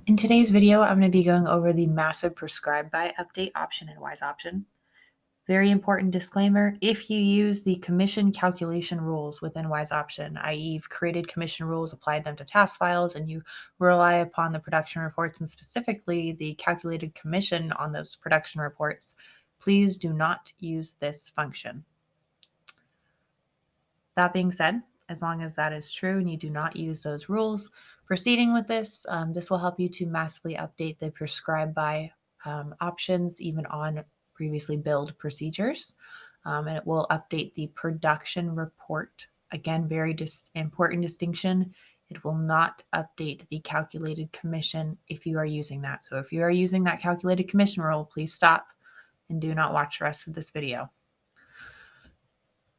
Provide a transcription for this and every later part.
In today's video, I'm going to be going over the massive prescribe by update option in WISE option. Very important disclaimer, if you use the commission calculation rules within WISE option, i.e. you've created commission rules, applied them to task files, and you rely upon the production reports and specifically the calculated commission on those production reports, please do not use this function. That being said, as long as that is true and you do not use those rules, proceeding with this, this will help you to massively update the prescribe by options even on previously billed procedures. And it will update the production report. Again, very important distinction. It will not update the calculated commission if you are using that. So if you are using that calculated commission rule, please stop and do not watch the rest of this video.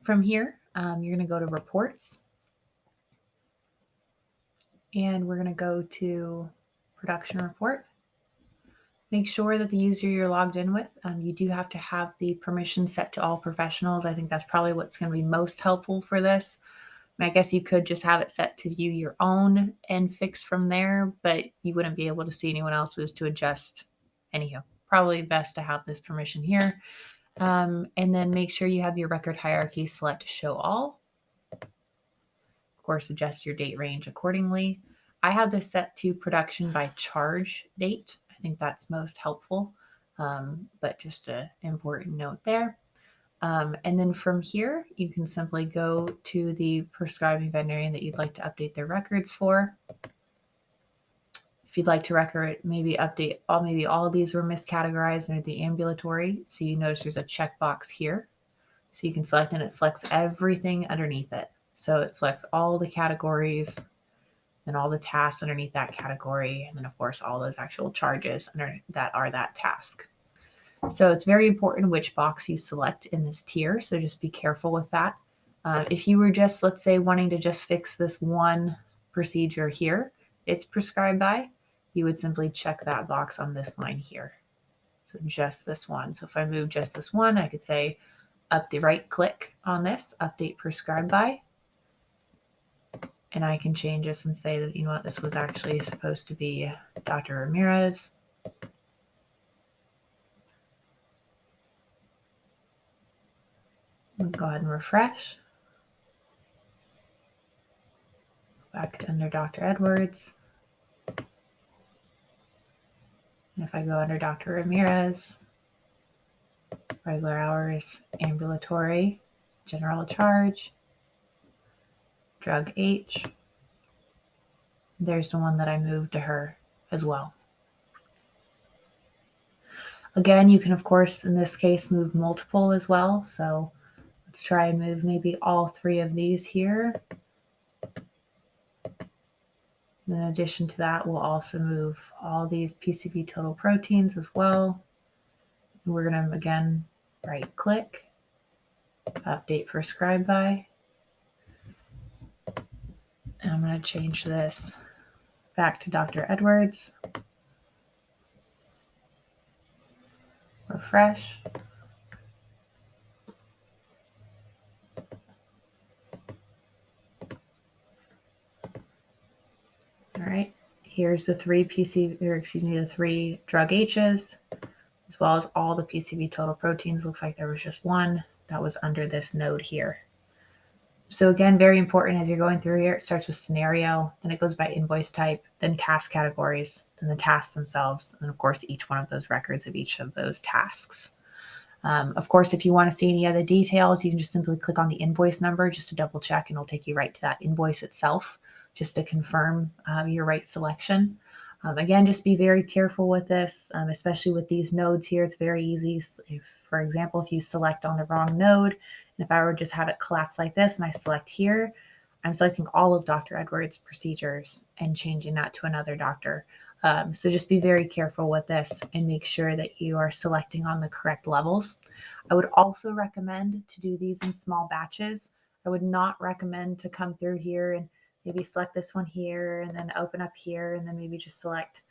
From here, you're going to go to reports. And we're going to go to production report. Make sure that the user you're logged in with, you do have to have the permission set to all professionals. I think that's probably what's going to be most helpful for this. I guess you could just have it set to view your own and fix from there, but you wouldn't be able to see anyone else's to adjust. Anyhow, probably best to have this permission here. And then make sure you have your record hierarchy select to show all. Of course, adjust your date range accordingly. I have this set to production by charge date. I think that's most helpful, but just an important note there. And then from here, you can simply go to the prescribing veterinarian that you'd like to update their records for. If you'd like to record, maybe update maybe all of these were miscategorized under the ambulatory. So you notice there's a checkbox here. So you can select and it selects everything underneath it. So it selects all the categories and all the tasks underneath that category. And then of course, all those actual charges that are that task. So it's very important which box you select in this tier. So just be careful with that. If you were just, let's say, wanting to just fix this one procedure here, it's prescribed by, you would simply check that box on this line here. So just this one. So if I move just this one, I could say update, right click on this, update prescribed by. And I can change this and say that, you know what, this was actually supposed to be Dr. Ramirez. Go ahead and refresh. Back to under Dr. Edwards. And if I go under Dr. Ramirez, regular hours, ambulatory, general charge, drug H, there's the one that I moved to her as well. Again, you can, of course, in this case, move multiple as well. So let's try and move maybe all three of these here. In addition to that, we'll also move all these PCB total proteins as well. And we're going to, again, right click, update prescribed by. And I'm going to change this back to Dr. Edwards. Refresh. All right, here's the three the three drug H's, as well as all the PCB total proteins. Looks like there was just one that was under this node here. So again, very important as you're going through here, it starts with scenario, then it goes by invoice type, then task categories, then the tasks themselves, and of course, each one of those records of each of those tasks. Of course, if you want to see any other details, you can just simply click on the invoice number just to double check, and it'll take you right to that invoice itself, just to confirm your right selection. Again, just be very careful with this, especially with these nodes here. It's very easy. If, for example, if you select on the wrong node, and if I were to just have it collapse like this and I select here, I'm selecting all of Dr. Edwards' procedures and changing that to another doctor. So just be very careful with this and make sure that you are selecting on the correct levels. I would also recommend to do these in small batches. I would not recommend to come through here and maybe select this one here and then open up here and then maybe just select,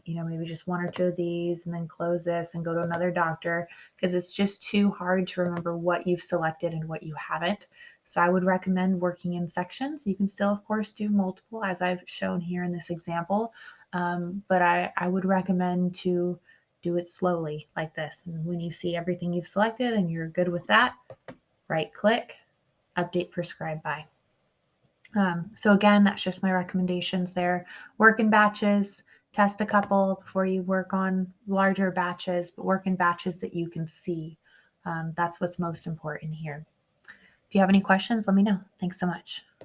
maybe just one or two of these and then close this and go to another doctor, because it's just too hard to remember what you've selected and what you haven't. So I would recommend working in sections. You can still, of course, do multiple as I've shown here in this example, But I would recommend to do it slowly like this. And when you see everything you've selected and you're good with that, right click, update prescribe by. So again, that's just my recommendations there. Work in batches, test a couple before you work on larger batches, but work in batches that you can see. That's what's most important here. If you have any questions, let me know. Thanks so much.